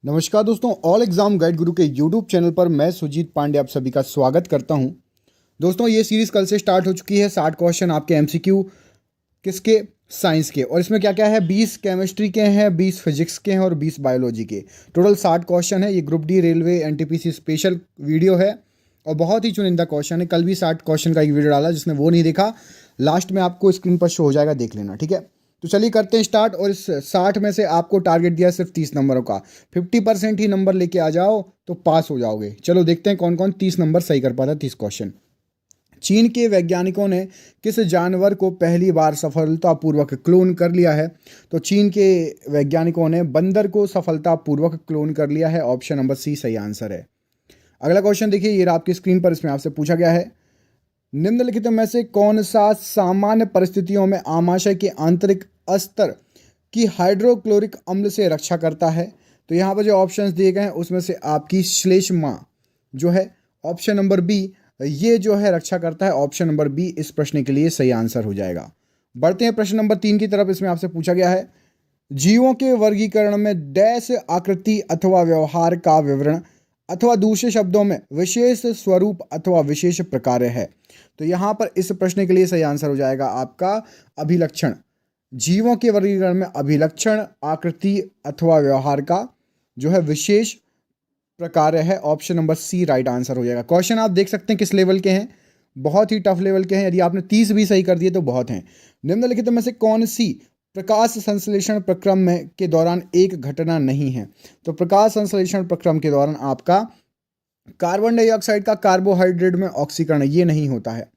नमस्कार दोस्तों, all exam guide गुरु के यूट्यूब चैनल पर मैं सुजीत पांडे आप सभी का स्वागत करता हूं। दोस्तों, ये सीरीज कल से स्टार्ट हो चुकी है। 60 क्वेश्चन आपके एमसीक्यू किसके, साइंस के। और इसमें क्या क्या है, 20 केमिस्ट्री के हैं, 20 फिजिक्स के हैं और 20 बायोलॉजी के। टोटल 60 क्वेश्चन है। ये group D railway NTPC special video है और बहुत ही चुनिंदा क्वेश्चन है। कल भी 60 क्वेश्चन का एक वीडियो डाला, जिसने वो नहीं देखा, लास्ट में आपको स्क्रीन पर शो हो जाएगा, देख लेना, ठीक है। तो चलिए करते हैं स्टार्ट। और इस 60 में से आपको टारगेट दिया सिर्फ 30 नंबरों का। 50% ही नंबर लेके आ जाओ तो पास हो जाओगे। चलो देखते हैं कौन कौन 30 नंबर सही कर पाता है। 30 क्वेश्चन। चीन के वैज्ञानिकों ने किस जानवर को पहली बार सफलतापूर्वक क्लोन कर लिया है? तो चीन के वैज्ञानिकों ने बंदर को सफलतापूर्वक क्लोन कर लिया है। ऑप्शन नंबर सी सही आंसर है। अगला क्वेश्चन देखिए, ये आपकी स्क्रीन पर, इसमें आपसे पूछा गया है, निम्नलिखित में से कौन सा सामान्य परिस्थितियों में आमाशय के आंतरिक अस्तर की हाइड्रोक्लोरिक अम्ल से रक्षा करता है? तो यहाँ पर जो ऑप्शंस दिए गए हैं उसमें से आपकी श्लेष्मा जो है, ऑप्शन नंबर बी, ये जो है रक्षा करता है। ऑप्शन नंबर बी इस प्रश्न के लिए सही आंसर हो जाएगा। बढ़ते हैं प्रश्न नंबर 3 की तरफ। इसमें आपसे पूछा गया है, जीवों के वर्गीकरण में डैश आकृति अथवा व्यवहार का विवरण अथवा दूसरे शब्दों में विशेष स्वरूप अथवा विशेष प्रकार है? तो यहाँ पर इस प्रश्न के लिए सही आंसर हो जाएगा आपका अभिलक्षण। जीवों के वर्गीकरण में अभिलक्षण, आकृति अथवा व्यवहार का जो है विशेष प्रकार है। Option number C right answer हो जाएगा। क्वेश्चन आप देख सकते हैं किस लेवल के हैं, बहुत ही टफ लेवल के हैं। यदि आपने 30 भी सही कर दिए तो बहुत हैं। निम्नलिखित में से कौन सी प्रकाश संश्लेषण प्रक्रम में के दौरान एक घटना नहीं है? तो प्रकाश संश्लेषण प्रक्रम के दौरान आपका कार्बन डाइऑक्साइड का कार्बोहाइड्रेट में ऑक्सीकरण ये नहीं होता है।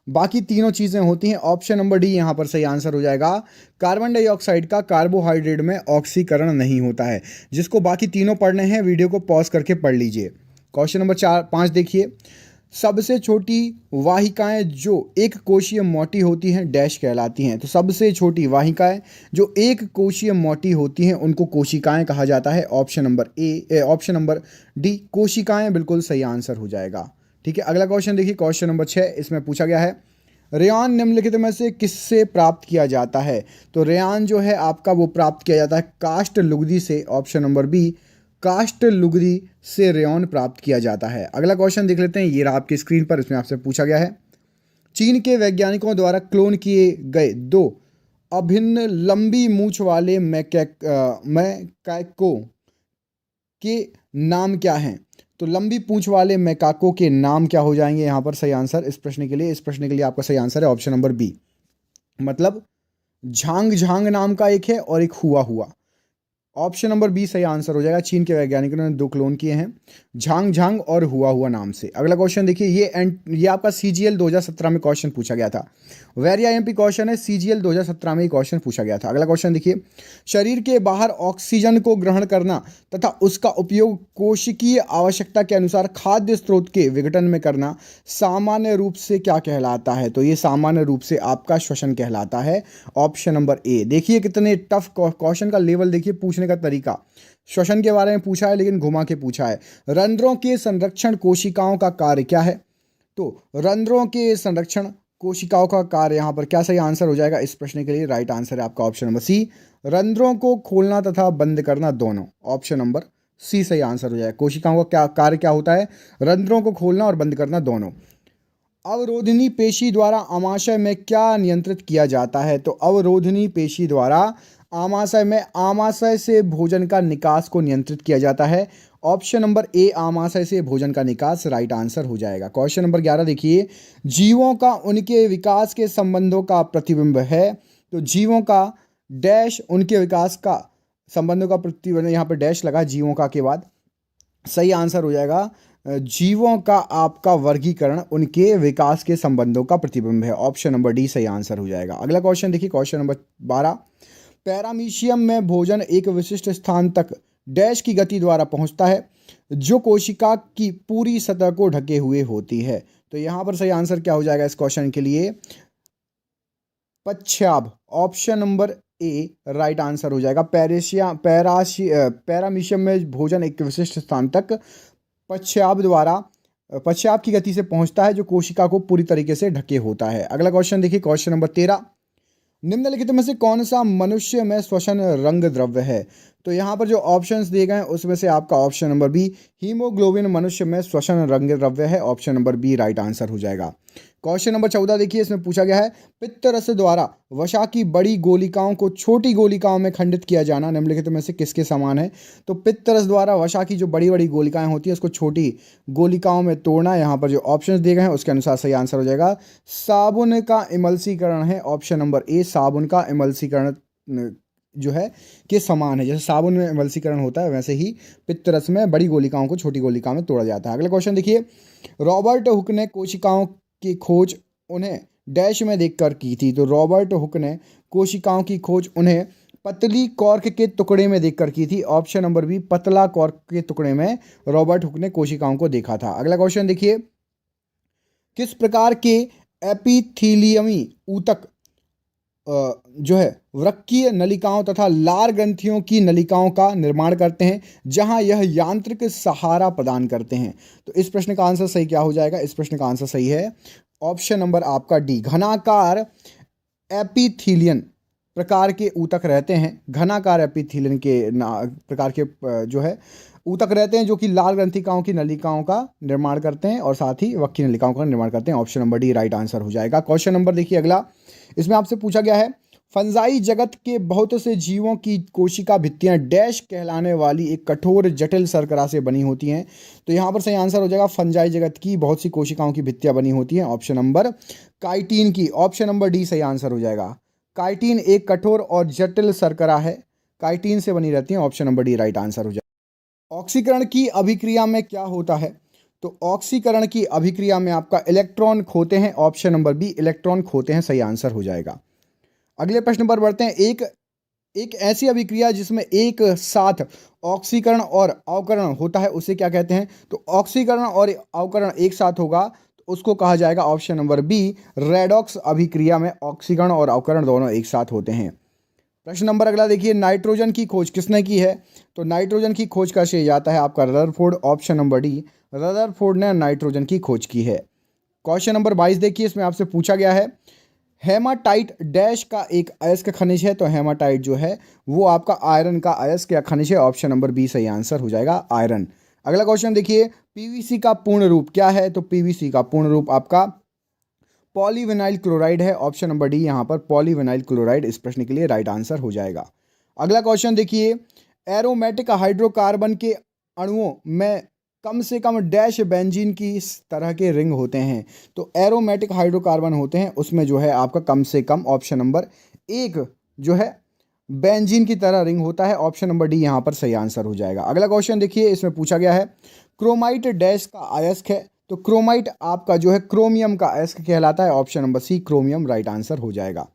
बाकी तीनों चीज़ें होती हैं। ऑप्शन नंबर डी यहाँ पर सही आंसर हो जाएगा। कार्बन डाइऑक्साइड का कार्बोहाइड्रेट में ऑक्सीकरण नहीं होता है। जिसको बाकी तीनों पढ़ने हैं, वीडियो को पॉज करके पढ़ लीजिए। क्वेश्चन नंबर 5 देखिए, सबसे छोटी वाहिकाएं जो एक कोशीय मोटी होती हैं डैश कहलाती हैं? तो सबसे छोटी वाहिकाएं जो एक कोशीय मोटी होती हैं उनको कोशिकाएं कहा जाता है। Option number option number D कोशिकाएं बिल्कुल सही आंसर हो जाएगा, ठीक है। अगला क्वेश्चन देखिए, क्वेश्चन नंबर 6। इसमें पूछा गया है, रेयान निम्नलिखित में से किससे प्राप्त किया जाता है? तो रेयान जो है आपका वो प्राप्त किया जाता है काष्ठ लुगदी से। ऑप्शन नंबर बी काष्ठ लुगदी से रेयॉन प्राप्त किया जाता है। अगला क्वेश्चन देख लेते हैं, ये रहा आपकी स्क्रीन पर। इसमें आपसे पूछा गया है, चीन के वैज्ञानिकों द्वारा क्लोन किए गए 2 अभिन्न लंबी मूंछ वाले मैकाको के नाम क्या हैं? तो लंबी पूंछ वाले मैकाको के नाम क्या हो जाएंगे यहाँ पर सही आंसर इस प्रश्न के लिए? इस प्रश्न के लिए आपका सही आंसर है ऑप्शन नंबर बी, मतलब झांग झांग नाम का एक है और एक हुआ हुआ। ऑप्शन नंबर बी सही आंसर हो जाएगा। चीन के वैज्ञानिकों ने 2 क्लोन किए हैं, झांग झांग और हुआ हुआ नाम से। अगला क्वेश्चन देखिए, ये आपका सीजीएल 2017 में क्वेश्चन पूछा गया था। वेरी आईएमपी क्वेश्चन है, सीजीएल 2017 में ही क्वेश्चन पूछा गया था। अगला क्वेश्चन देखिए, शरीर के बाहर ऑक्सीजन को ग्रहण करना तथा उसका उपयोग कोशिकीय आवश्यकता के अनुसार खाद्य स्रोत के विघटन में करना सामान्य रूप से क्या कहलाता है? तो ये सामान्य रूप से आपका श्वसन कहलाता है। ऑप्शन नंबर ए। देखिए कितने टफ क्वेश्चन का लेवल देखिए, पूछने का तरीका। श्वसन के बारे में पूछा है लेकिन घुमा के पूछा है। रंध्रों के संरक्षण कोशिकाओं का कार्य क्या है? तो रंध्रों के संरक्षण कोशिकाओं का कार्य यहाँ पर क्या सही आंसर हो जाएगा इस प्रश्न के लिए? राइट आंसर है आपका ऑप्शन नंबर सी, रंध्रों को खोलना तथा बंद करना दोनों। ऑप्शन नंबर सी सही आंसर हो जाएगा। कोशिकाओं का क्या कार्य क्या होता है? रंध्रों को खोलना और बंद करना दोनों। अवरोधनी पेशी द्वारा आमाशय में क्या नियंत्रित किया जाता है? तो अवरोधनी पेशी द्वारा आमाशय में आमाशय से भोजन का निकास को नियंत्रित किया जाता है। ऑप्शन नंबर ए आमाशय से भोजन का निकास राइट आंसर हो जाएगा। क्वेश्चन नंबर 11 देखिए, जीवों का उनके विकास के संबंधों का प्रतिबिंब है। तो जीवों का डैश उनके विकास का संबंधों का प्रतिबिंब, यहाँ पर डैश लगा जीवों का के बाद, सही आंसर हो जाएगा जीवों का आपका वर्गीकरण उनके विकास के संबंधों का प्रतिबिंब है। ऑप्शन नंबर डी सही आंसर हो जाएगा। अगला क्वेश्चन देखिए, क्वेश्चन नंबर 12। पैरामीशियम में भोजन एक विशिष्ट स्थान तक डैश की गति द्वारा पहुंचता है जो कोशिका की पूरी सतह को ढके हुए होती है। तो यहाँ पर सही आंसर क्या हो जाएगा इस क्वेश्चन के लिए? पश्चाब। Option number A right answer हो जाएगा। पैरामीशियम में भोजन एक विशिष्ट स्थान तक पश्चाब की गति से पहुंचता है जो कोशिका को पूरी तरीके से ढके होता है। अगला क्वेश्चन देखिए, क्वेश्चन नंबर 13। निम्नलिखित में से कौन सा मनुष्य में श्वसन रंग द्रव्य है? तो यहाँ पर जो ऑप्शंस दिए गए हैं उसमें से आपका ऑप्शन नंबर बी हीमोग्लोबिन मनुष्य में श्वसन रंग द्रव्य है, option number B right answer हो जाएगा। क्वेश्चन नंबर 14 देखिए, इसमें पूछा गया है पित्त रस द्वारा वसा की बड़ी गोलिकाओं को छोटी गोलिकाओं में खंडित किया जाना निम्नलिखित में से किसके समान है। तो पित्त रस द्वारा वसा की जो बड़ी बड़ी गोलिकाएं होती है उसको छोटी गोलिकाओं में तोड़ना, यहाँ पर जो ऑप्शंस दिए गए हैं उसके अनुसार सही आंसर हो जाएगा साबुन का इमल्सीकरण है, ऑप्शन नंबर ए साबुन का इमल्सीकरण जो है के समान है। जैसे साबुन में इमल्सीकरण होता है वैसे ही पित्त रस में बड़ी गोलिकाओं को छोटी गोलिकाओं में तोड़ा जाता है। अगला क्वेश्चन देखिए, रॉबर्ट हुक ने कोशिकाओं की खोज उन्हें डैश में देखकर की थी। तो रॉबर्ट हुक ने कोशिकाओं की खोज उन्हें पतली कॉर्क के टुकड़े में देखकर की थी, ऑप्शन नंबर बी पतला कॉर्क के टुकड़े में रॉबर्ट हुक ने कोशिकाओं को देखा था। अगला क्वेश्चन देखिए, किस प्रकार के एपिथीलियमी ऊतक जो है वृक्कीय नलिकाओं तथा लार ग्रंथियों की नलिकाओं का निर्माण करते हैं जहां यह यांत्रिक सहारा प्रदान करते हैं। तो इस प्रश्न का आंसर सही क्या हो जाएगा? इस प्रश्न का आंसर सही है ऑप्शन नंबर आपका डी घनाकार एपिथीलियन प्रकार के ऊतक रहते हैं। घनाकार एपिथीलियन के प्रकार के जो है ऊतक रहते हैं जो कि लाल ग्रंथिकाओं की नलिकाओं का निर्माण करते हैं और साथ ही वक्की नलिकाओं का निर्माण करते हैं, option number D right answer हो जाएगा। क्वेश्चन नंबर देखिए अगला, इसमें आपसे पूछा गया है फंजाई जगत के बहुत से जीवों की कोशिका भित्तियां डैश कहलाने वाली एक कठोर जटिल शर्करा से बनी होती हैं। तो यहाँ पर सही आंसर हो जाएगा फंजाई जगत की बहुत सी कोशिकाओं की भित्तियां बनी होती हैं, ऑप्शन नंबर काइटिन की, ऑप्शन नंबर डी सही आंसर हो जाएगा। काइटिन एक कठोर और जटिल शर्करा है, काइटिन से बनी रहती है, option number D right answer हो जाएगा। ऑक्सीकरण की अभिक्रिया में क्या होता है? तो ऑक्सीकरण की अभिक्रिया में आपका इलेक्ट्रॉन खोते हैं, ऑप्शन नंबर बी इलेक्ट्रॉन खोते हैं, सही आंसर हो जाएगा। अगले प्रश्न पर बढ़ते हैं। एक ऐसी अभिक्रिया जिसमें एक साथ ऑक्सीकरण और अवकरण होता है उसे क्या कहते हैं? तो ऑक्सीकरण और अवकरण एक साथ होगा तो उसको कहा जाएगा ऑप्शन नंबर बी रेडॉक्स अभिक्रिया में ऑक्सीकरण और अवकरण दोनों एक साथ होते हैं। प्रश्न नंबर अगला देखिए, नाइट्रोजन की खोज किसने की है? तो नाइट्रोजन की खोज का श्रेय जाता है आपका Rutherford, option number D Rutherford ने नाइट्रोजन की खोज की है। क्वेश्चन नंबर 22 देखिए, इसमें आपसे पूछा गया है हेमाटाइट डैश का एक अयस्क खनिज है। तो हेमाटाइट जो है वो आपका आयरन का अयस्क या खनिज है, ऑप्शन नंबर बी सही आंसर हो जाएगा आयरन। अगला क्वेश्चन देखिए, पीवीसी का पूर्ण रूप क्या है? तो पीवीसी का पूर्ण रूप आपका पॉलीविनाइल क्लोराइड है, ऑप्शन नंबर डी यहाँ पर पॉलीविनाइल क्लोराइड इस प्रश्न के लिए राइट आंसर हो जाएगा। अगला क्वेश्चन देखिए, एरोमेटिक हाइड्रोकार्बन के अणुओं में कम से कम डैश बेंजीन की इस तरह के रिंग होते हैं। तो एरोमेटिक हाइड्रोकार्बन होते हैं उसमें जो है आपका कम से कम ऑप्शन नंबर एक जो है बेंजीन की तरह रिंग होता है, ऑप्शन नंबर डी यहाँ पर सही आंसर हो जाएगा। अगला क्वेश्चन देखिए, इसमें पूछा गया है क्रोमाइट डैश का अयस्क है। तो क्रोमाइट आपका जो है क्रोमियम का अयस्क कहलाता है, option number C chromium right answer हो जाएगा।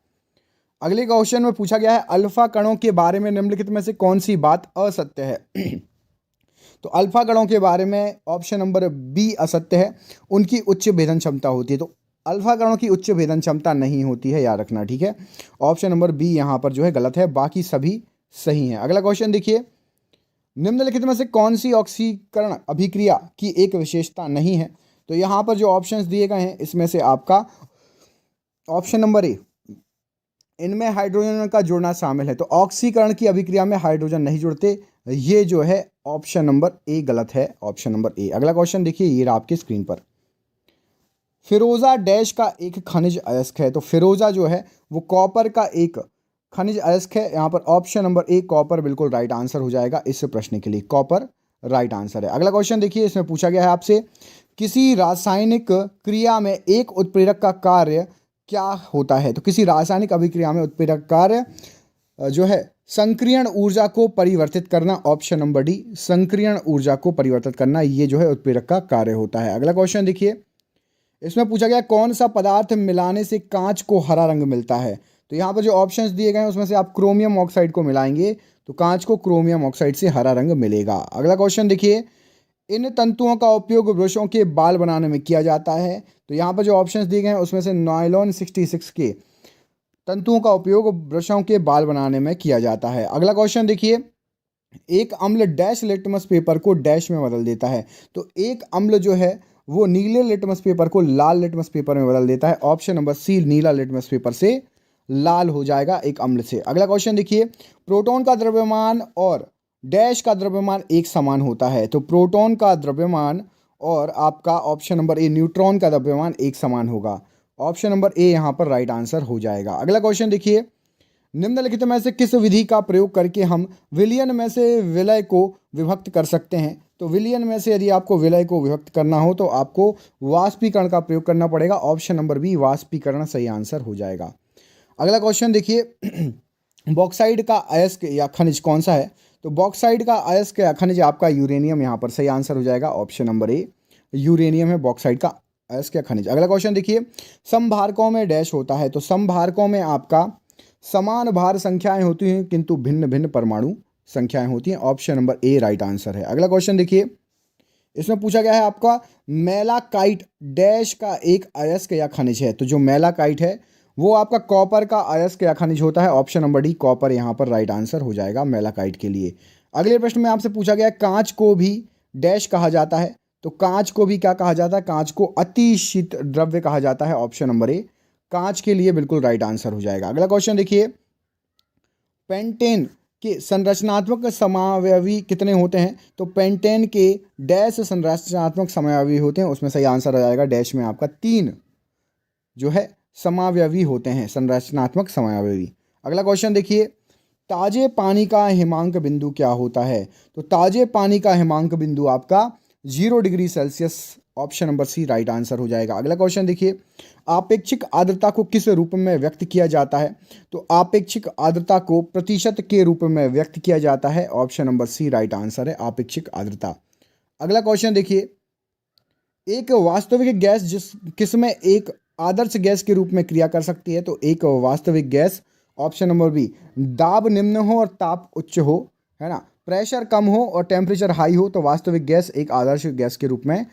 अगले क्वेश्चन में पूछा गया है अल्फा कणों के बारे में निम्नलिखित में से कौन सी बात असत्य है? तो अल्फा कणों के बारे में ऑप्शन नंबर बी असत्य है, उनकी उच्च भेदन क्षमता होती है। तो अल्फा कणों की उच्च भेदन क्षमता नहीं होती है, याद रखना, ठीक है। ऑप्शन नंबर बी यहाँ पर जो है गलत है, बाकी सभी सही हैं। अगला क्वेश्चन देखिए, निम्नलिखित में से कौन सी ऑक्सीकरण अभिक्रिया की एक विशेषता नहीं है? तो यहाँ पर जो ऑप्शंस दिए गए हैं इसमें से आपका ऑप्शन नंबर ए इनमें हाइड्रोजन का जुड़ना शामिल है। तो ऑक्सीकरण की अभिक्रिया में हाइड्रोजन नहीं जुड़ते, ये जो है ऑप्शन नंबर ए गलत है, ऑप्शन नंबर ए। अगला क्वेश्चन देखिए, ये रहा आपकी स्क्रीन पर, फिरोजा डैश का एक खनिज अयस्क है। तो फिरोजा जो है वो कॉपर का एक खनिज अयस्क है, यहाँ पर ऑप्शन नंबर ए कॉपर बिल्कुल राइट आंसर हो जाएगा इस प्रश्न के लिए, कॉपर राइट आंसर है। अगला क्वेश्चन देखिए, इसमें पूछा गया है आपसे किसी रासायनिक क्रिया में एक उत्प्रेरक का कार्य क्या होता है? तो किसी रासायनिक अभिक्रिया में उत्प्रेरक कार्य जो है संक्रियण ऊर्जा को परिवर्तित करना, ऑप्शन नंबर डी संक्रियण ऊर्जा को परिवर्तित करना, ये जो है उत्प्रेरक का कार्य होता है। अगला क्वेश्चन देखिए, इसमें पूछा गया कौन सा पदार्थ मिलाने से कांच को हरा रंग मिलता है? तो यहाँ पर जो ऑप्शंस दिए गए हैं उसमें से आप क्रोमियम ऑक्साइड को मिलाएंगे तो कांच को क्रोमियम ऑक्साइड से हरा रंग मिलेगा। अगला क्वेश्चन देखिए, इन तंतुओं का उपयोग वृक्षों के बाल बनाने में किया जाता है। तो यहाँ पर जो ऑप्शंस दिए गए हैं उसमें से नायलॉन 66 के तंतुओं का उपयोग वृक्षों के बाल बनाने में किया जाता है। अगला क्वेश्चन देखिए, एक अम्ल डैश लिटमस पेपर को डैश में बदल देता है। तो एक अम्ल जो है वो नीले लिटमस पेपर को लाल लिटमस पेपर में बदल देता है, ऑप्शन नंबर सी नीला लिटमस पेपर से लाल हो जाएगा एक अम्ल से। अगला क्वेश्चन देखिए, प्रोटॉन का द्रव्यमान और डैश का द्रव्यमान एक समान होता है? तो प्रोटॉन का द्रव्यमान और आपका ऑप्शन नंबर ए न्यूट्रॉन का द्रव्यमान एक समान होगा। ऑप्शन नंबर ए यहाँ पर राइट आंसर हो जाएगा। अगला क्वेश्चन देखिए, निम्नलिखित में से किस विधि का प्रयोग करके हम विलयन में से विलय को विभक्त कर सकते हैं? तो विलयन में से यदि आपको विलय को विभक्त करना हो तो आपको वाष्पीकरण का प्रयोग करना पड़ेगा। ऑप्शन नंबर बी वाष्पीकरण सही आंसर हो जाएगा। अगला क्वेश्चन देखिए, बॉक्साइड का अयस्क या खनिज कौन सा है? तो बॉक्साइड का अयस्क या खनिज आपका यूरेनियम यहाँ पर सही आंसर हो जाएगा। ऑप्शन नंबर ए यूरेनियम है बॉक्साइड का अयस्क या खनिज। अगला क्वेश्चन देखिए, समभारकों में डैश होता है? तो समभारकों में आपका समान भार संख्याएं होती हैं किंतु भिन्न भिन्न परमाणु संख्याएं होती हैं। Option number A right answer है। अगला क्वेश्चन देखिए, इसमें पूछा गया है आपका मेलाकाइट डैश का एक अयस्क या खनिज है? तो जो मेलाकाइट है वो आपका कॉपर का अयस्क या खनिज होता है। ऑप्शन नंबर डी कॉपर यहाँ पर राइट आंसर हो जाएगा मेलाकाइट के लिए। अगले प्रश्न में आपसे पूछा गया है कांच को भी डैश कहा जाता है? तो कांच को भी क्या कहा जाता है? कांच को अति शीत द्रव्य कहा जाता है। ऑप्शन नंबर ए कांच के लिए बिल्कुल राइट आंसर हो जाएगा। अगला क्वेश्चन देखिए, पेंटेन के संरचनात्मक समावयवी कितने होते हैं? तो पेंटेन के डैश संरचनात्मक समावयवी होते हैं, उसमें सही आंसर आ जाएगा डैश में आपका 3 जो है समावयवी होते हैं, संरचनात्मक समावयवी। अगला क्वेश्चन देखिए, ताजे पानी का हिमांक बिंदु क्या होता है? तो ताजे पानी का हिमांक बिंदु आपका 0 degree Celsius. Option number C right answer हो जाएगा। अगला क्वेश्चन देखिए, आपेक्षिक आर्द्रता को किस रूप में व्यक्त किया जाता है? तो आपेक्षिक आर्द्रता को प्रतिशत के रूप में व्यक्त किया जाता है। Option number C right answer है आपेक्षिक आर्द्रता। अगला क्वेश्चन देखिए, एक वास्तविक गैस किसमें एक आदर्श गैस के रूप में क्रिया कर सकती है? तो एक वास्तविक गैस ऑप्शन नंबर बी दाब निम्न हो और ताप उच्च हो, है ना, प्रेशर कम हो और टेम्परेचर हाई हो तो वास्तविक गैस एक आदर्श गैस के रूप में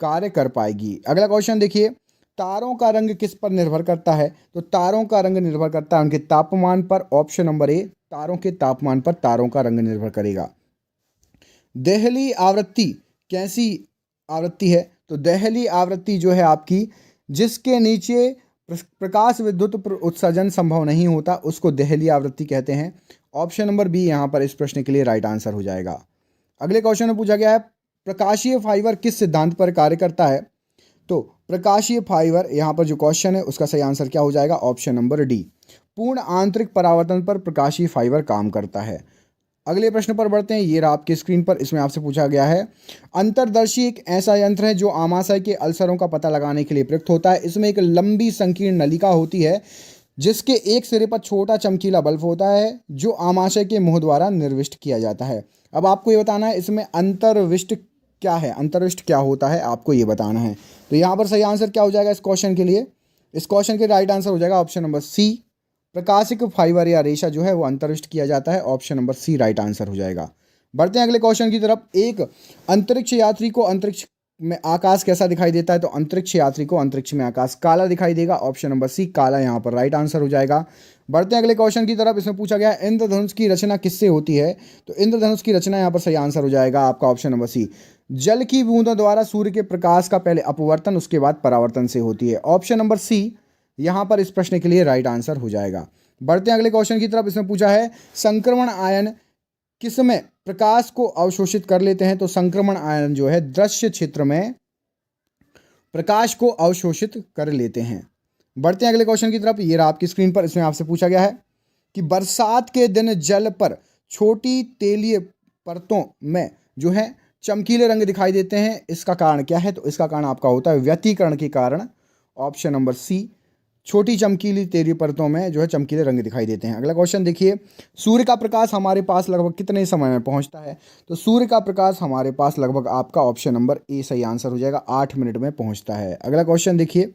कार्य कर पाएगी। अगला क्वेश्चन देखिए, तारों का रंग किस पर निर्भर करता है? तो तारों का रंग निर्भर करता है उनके तापमान पर। ऑप्शन नंबर ए तारों के तापमान पर तारों का रंग निर्भर करेगा। देहली आवृत्ति कैसी आवृत्ति है? तो देहली आवृत्ति जो है आपकी जिसके नीचे प्रकाश विद्युत उत्सर्जन संभव नहीं होता उसको देहली आवृत्ति कहते हैं। ऑप्शन नंबर बी यहाँ पर इस प्रश्न के लिए राइट आंसर हो जाएगा। अगले क्वेश्चन में पूछा गया है प्रकाशीय फाइबर किस सिद्धांत पर कार्य करता है? तो प्रकाशीय फाइबर यहाँ पर जो क्वेश्चन है उसका सही आंसर क्या हो जाएगा? ऑप्शन नंबर डी पूर्ण आंतरिक परावर्तन पर प्रकाशीय फाइबर काम करता है। अगले प्रश्न पर बढ़ते हैं। ये रहा आपकी स्क्रीन पर। इसमें आपसे पूछा गया है अंतर्दर्शी एक ऐसा यंत्र है जो आमाशय के अल्सरों का पता लगाने के लिए प्रयुक्त होता है। इसमें एक लंबी संकीर्ण नलिका होती है जिसके एक सिरे पर छोटा चमकीला बल्ब होता है जो आमाशय के मुंह द्वारा निर्विष्ट किया जाता है। अब आपको ये बताना है इसमें अंतर्विष्ट क्या है, अंतर्विष्ट क्या होता है, आपको ये बताना है। तो यहाँ पर सही आंसर क्या हो जाएगा इस क्वेश्चन के लिए? इस क्वेश्चन के राइट आंसर हो जाएगा ऑप्शन नंबर सी प्रकाशिक फाइबर या रेशा जो है वो अंतरिष्ट किया जाता है। Option number C right answer हो जाएगा। बढ़ते हैं अगले क्वेश्चन की तरफ। एक अंतरिक्ष यात्री को अंतरिक्ष में आकाश कैसा दिखाई देता है? तो अंतरिक्ष यात्री को अंतरिक्ष में आकाश काला दिखाई देगा। ऑप्शन नंबर सी काला यहाँ पर राइट आंसर हो जाएगा। बढ़ते हैं अगले क्वेश्चन की तरफ। इसमें पूछा गया है इंद्रधनुष की रचना किससे होती है? तो इंद्रधनुष की रचना यहाँ पर सही आंसर हो जाएगा आपका ऑप्शन नंबर सी जल की बूंदों द्वारा सूर्य के प्रकाश का पहले अपवर्तन उसके बाद परावर्तन से होती है। ऑप्शन नंबर सी यहाँ पर इस प्रश्न के लिए राइट आंसर हो जाएगा। बढ़ते हैं अगले क्वेश्चन की तरफ। इसमें पूछा है संक्रमण आयन किसमें प्रकाश को अवशोषित कर लेते हैं? तो संक्रमण आयन जो है दृश्य क्षेत्र में प्रकाश को अवशोषित कर लेते हैं। बढ़ते हैं अगले क्वेश्चन की तरफ। ये रहा आपकी स्क्रीन पर। इसमें आपसे पूछा गया है कि बरसात के दिन जल पर छोटी तेलीय परतों में जो है चमकीले रंग दिखाई देते हैं, इसका कारण क्या है? तो इसका कारण आपका होता है व्यतिकरण के कारण। ऑप्शन नंबर सी छोटी चमकीली तेलीय परतों में जो है चमकीले रंग दिखाई देते हैं। अगला क्वेश्चन देखिए, सूर्य का प्रकाश हमारे पास लगभग कितने समय में पहुंचता है? तो सूर्य का प्रकाश हमारे पास लगभग आपका ऑप्शन नंबर ए सही आंसर हो जाएगा 8 मिनट में पहुंचता है। अगला क्वेश्चन देखिए,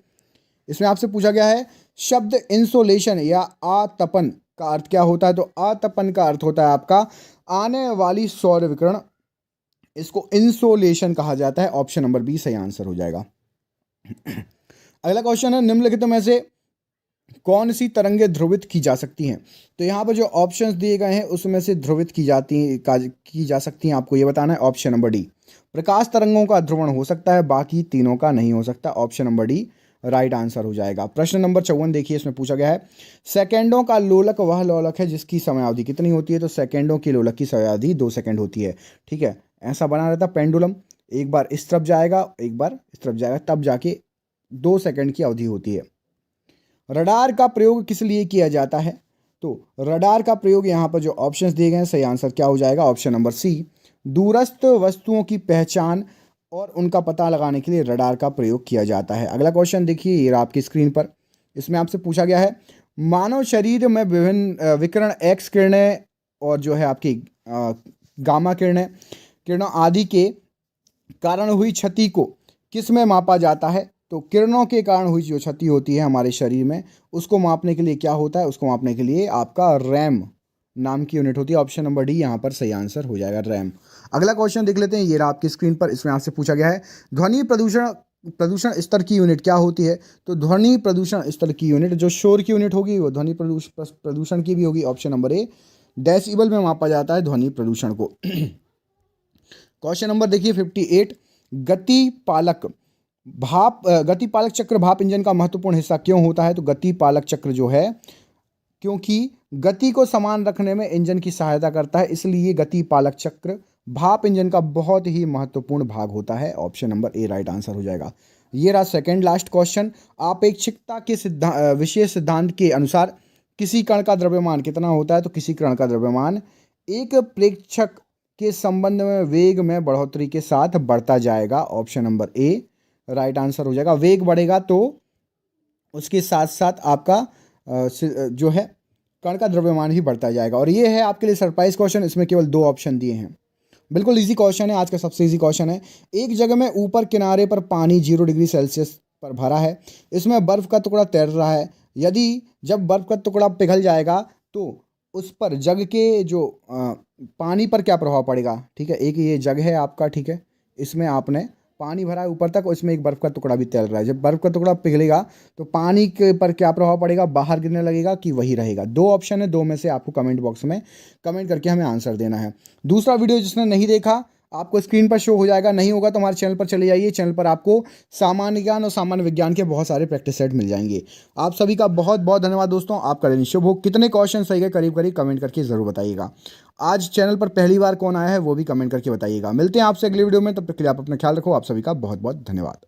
इसमें आपसे पूछा गया है शब्द इंसोलेशन या आतपन का अर्थ क्या होता है? तो आतपन का अर्थ होता है आपका आने वाली सौर विकिरण, इसको इंसोलेशन कहा जाता है। ऑप्शन नंबर बी सही आंसर हो जाएगा। अगला क्वेश्चन है निम्नलिखित में से कौन सी तरंगें ध्रुवित की जा सकती हैं? तो यहाँ पर जो ऑप्शंस दिए गए हैं उसमें से ध्रुवित की जा सकती हैं, आपको ये बताना है। ऑप्शन नंबर डी प्रकाश तरंगों का ध्रुवण हो सकता है, बाकी तीनों का नहीं हो सकता। Option number D right answer हो जाएगा। प्रश्न नंबर 54 देखिए, इसमें पूछा गया है सेकेंडों का लोलक वह लोलक है जिसकी समयावधि कितनी होती है। तो सेकेंडों की लोलक की समयावधि 2 सेकंड होती है। ठीक है, ऐसा बना रहता पेंडुलम, एक बार इस तरफ जाएगा एक बार इस तरफ जाएगा, तब जाके 2 सेकंड की अवधि होती है। रडार का प्रयोग किस लिए किया जाता है। तो रडार का प्रयोग यहाँ पर जो ऑप्शंस दिए गए हैं, सही आंसर क्या हो जाएगा, ऑप्शन नंबर सी, दूरस्थ वस्तुओं की पहचान और उनका पता लगाने के लिए रडार का प्रयोग किया जाता है। अगला क्वेश्चन देखिए, ये रहा आपकी स्क्रीन पर। इसमें आपसे पूछा गया है मानव शरीर में विभिन्न विकिरण एक्स किरणें और जो है आपकी गामा किरणों आदि के कारण हुई क्षति को किस में मापा जाता है। तो किरणों के कारण हुई जो क्षति होती है हमारे शरीर में, उसको मापने के लिए क्या होता है, उसको मापने के लिए आपका रैम नाम की यूनिट होती है। ऑप्शन नंबर डी यहाँ पर सही आंसर हो जाएगा, रैम। अगला क्वेश्चन देख लेते हैं, ये रहा आपकी स्क्रीन पर। इसमें आपसे पूछा गया है ध्वनि प्रदूषण स्तर की यूनिट क्या होती है। तो ध्वनि प्रदूषण स्तर की यूनिट जो शोर की यूनिट होगी वो ध्वनि प्रदूषण की भी होगी। ऑप्शन नंबर ए, डेसिबल में मापा जाता है ध्वनि प्रदूषण को। क्वेश्चन नंबर देखिए 58, गतिपालक चक्र भाप इंजन का महत्वपूर्ण हिस्सा क्यों होता है। तो गतिपालक चक्र जो है, क्योंकि गति को समान रखने में इंजन की सहायता करता है, इसलिए गतिपालक चक्र भाप इंजन का बहुत ही महत्वपूर्ण भाग होता है। Option number A right answer हो जाएगा। ये रहा सेकंड लास्ट क्वेश्चन। अपेक्षिकता के विशेष सिद्धांत के अनुसार किसी कण का द्रव्यमान कितना होता है। तो किसी कण का द्रव्यमान एक प्रेक्षक के संबंध में वेग में बढ़ोतरी के साथ बढ़ता जाएगा। Option number A right answer हो जाएगा। वेग बढ़ेगा तो उसके साथ साथ आपका जो है कण का द्रव्यमान ही बढ़ता जाएगा। और ये है आपके लिए सरप्राइज क्वेश्चन, इसमें केवल 2 ऑप्शन दिए हैं। बिल्कुल इजी क्वेश्चन है, आज का सबसे इजी क्वेश्चन है। एक जगह में ऊपर किनारे पर पानी 0 डिग्री सेल्सियस पर भरा है, इसमें बर्फ का टुकड़ा तैर रहा है। जब बर्फ का टुकड़ा पिघल जाएगा तो उस पर जग के जो पानी पर क्या प्रभाव पड़ेगा। ठीक है, एक ये जग है आपका, ठीक है, इसमें आपने पानी भरा है ऊपर तक और इसमें एक बर्फ़ का टुकड़ा भी तैर रहा है। जब बर्फ़ का टुकड़ा पिघलेगा तो पानी के पर क्या प्रभाव पड़ेगा, बाहर गिरने लगेगा कि वही रहेगा। 2 ऑप्शन है, 2 में से आपको कमेंट बॉक्स में कमेंट करके हमें आंसर देना है। दूसरा वीडियो जिसने नहीं देखा, आपको स्क्रीन पर शो हो जाएगा, नहीं होगा तो हमारे चैनल पर चले जाइए। चैनल पर आपको सामान्य ज्ञान और सामान्य विज्ञान के बहुत सारे प्रैक्टिस सेट मिल जाएंगे। आप सभी का बहुत बहुत धन्यवाद दोस्तों, आपका दिन शुभ हो। कितने क्वेश्चन सही गए करीब करीब कमेंट करके ज़रूर बताइएगा। आज चैनल पर पहली बार कौन आया है वो भी कमेंट करके बताइएगा। मिलते हैं आपसे अगली वीडियो में, तब तक के लिए आप अपना ख्याल रखो। आप सभी का बहुत बहुत धन्यवाद।